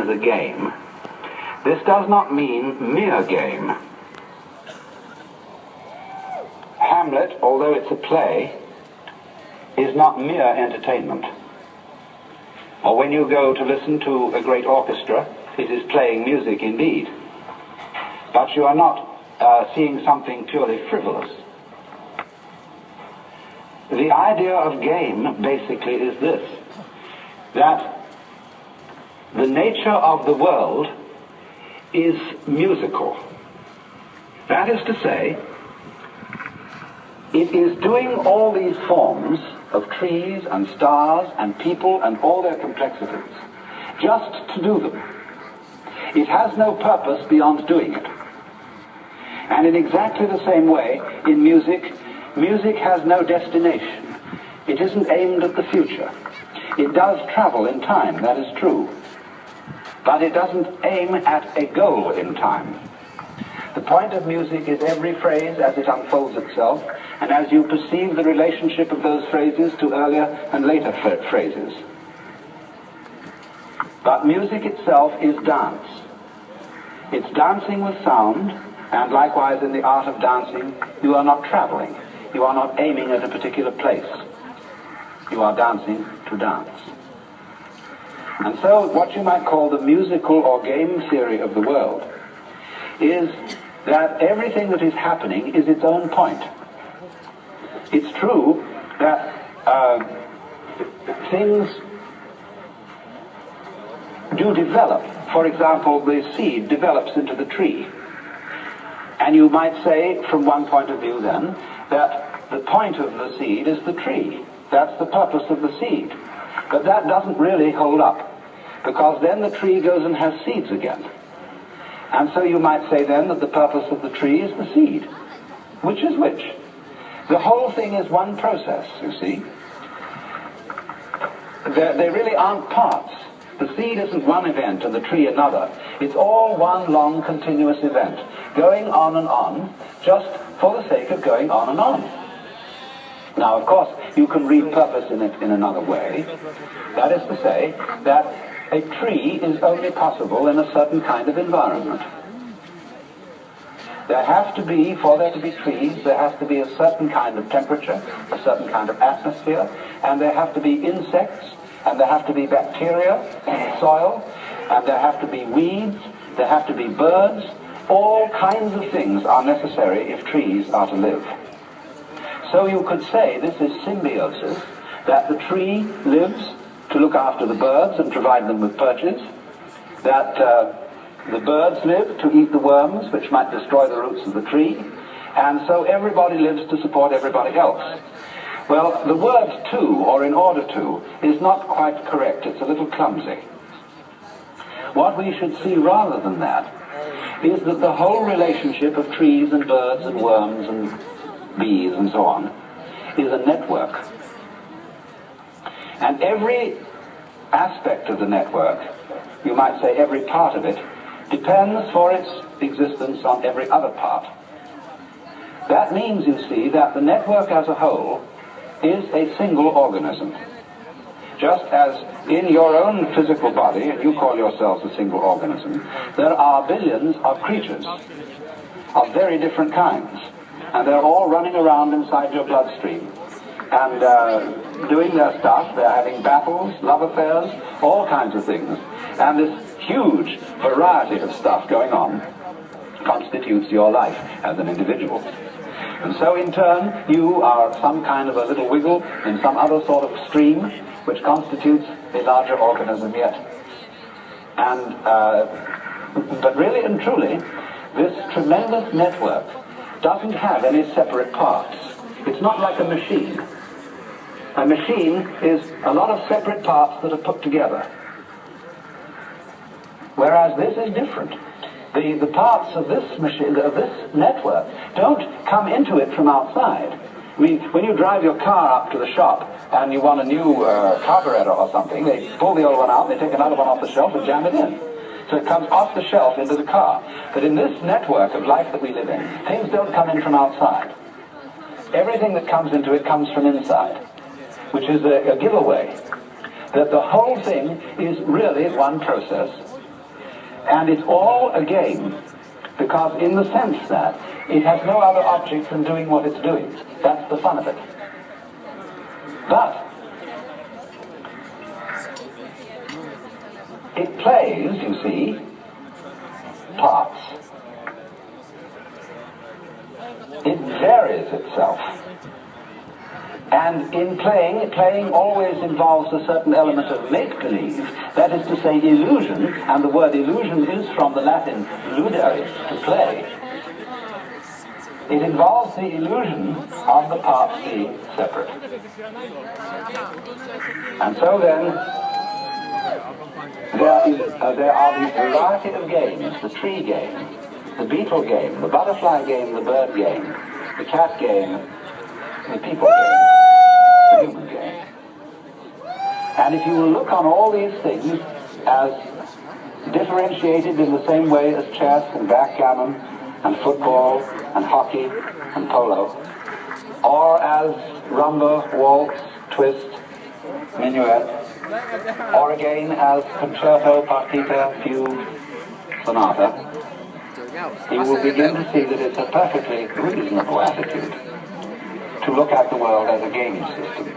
a game, this does not mean mere game. Hamlet, although it's a play, is not mere entertainment. Or when you go to listen to a great orchestra, it is playing music indeed. But you are not seeing something purely frivolous. The idea of game basically is this, that the nature of the world is musical. That is to say, it is doing all these forms of trees and stars and people and all their complexities just to do them. It has no purpose beyond doing it. And in exactly the same way, in music, music has no destination. It isn't aimed at the future. It does travel in time, that is true. But it doesn't aim at a goal in time. The point of music is every phrase as it unfolds itself, and as you perceive the relationship of those phrases to earlier and later phrases. But music itself is dance. It's dancing with sound, and likewise in the art of dancing, you are not traveling. You are not aiming at a particular place. You are dancing to dance. And so what you might call the musical or game theory of the world is that everything that is happening is its own point. It's true that things do develop. For example, the seed develops into the tree. And you might say, from one point of view then, that the point of the seed is the tree. That's the purpose of the seed. But that doesn't really hold up, because then the tree goes and has seeds again. And so you might say then that the purpose of the tree is the seed. Which is which? The whole thing is one process, you see. They really aren't parts. The seed isn't one event and the tree another. It's all one long continuous event, going on and on, just for the sake of going on and on. Now, of course, you can read purpose in it in another way. That is to say that a tree is only possible in a certain kind of environment. There have to be, for there to be trees, there has to be a certain kind of temperature, a certain kind of atmosphere, and there have to be insects, and there have to be bacteria in the soil, and there have to be weeds, there have to be birds. All kinds of things are necessary if trees are to live. So you could say this is symbiosis, that the tree lives to look after the birds and provide them with perches, that the birds live to eat the worms which might destroy the roots of the tree, and so everybody lives to support everybody else. Well, the word to, or in order to, is not quite correct. It's a little clumsy. What we should see rather than that is that the whole relationship of trees and birds and worms and bees and so on is a network. And every aspect of the network, you might say every part of it, depends for its existence on every other part. That means, you see, that the network as a whole is a single organism. Just as in your own physical body, and you call yourselves a single organism, there are billions of creatures of very different kinds, and they're all running around inside your bloodstream and doing their stuff. They're having battles, love affairs, all kinds of things, and this huge variety of stuff going on constitutes your life as an individual. And so in turn, you are some kind of a little wiggle in some other sort of stream which constitutes a larger organism yet. And, but really and truly, this tremendous network doesn't have any separate parts. It's not like a machine. A machine is a lot of separate parts that are put together. Whereas this is different. The parts of this machine, of this network, don't come into it from outside. I mean, when you drive your car up to the shop and you want a new carburetor or something, they pull the old one out, they take another one off the shelf and jam it in. So it comes off the shelf into the car. But in this network of life that we live in, things don't come in from outside. Everything that comes into it comes from inside, which is a giveaway that the whole thing is really one process, And it's all a game, because in the sense that it has no other object than doing what it's doing. That's the fun of it. But it plays, you see, parts. It varies itself. And in playing always involves a certain element of make-believe, that is to say illusion, and the word illusion is from the Latin ludere, to play. It involves the illusion of the parts being separate. And so then, there are these variety of games: the tree game, the beetle game, the butterfly game, the bird game, the cat game, the people game, the human game. And if you will look on all these things as differentiated in the same way as chess and backgammon and football and hockey and polo, or as rumba, waltz, twist, minuet, or again as concerto, partita, fugue, sonata, you will begin to see that it's a perfectly reasonable attitude to look at the world as a gaming system.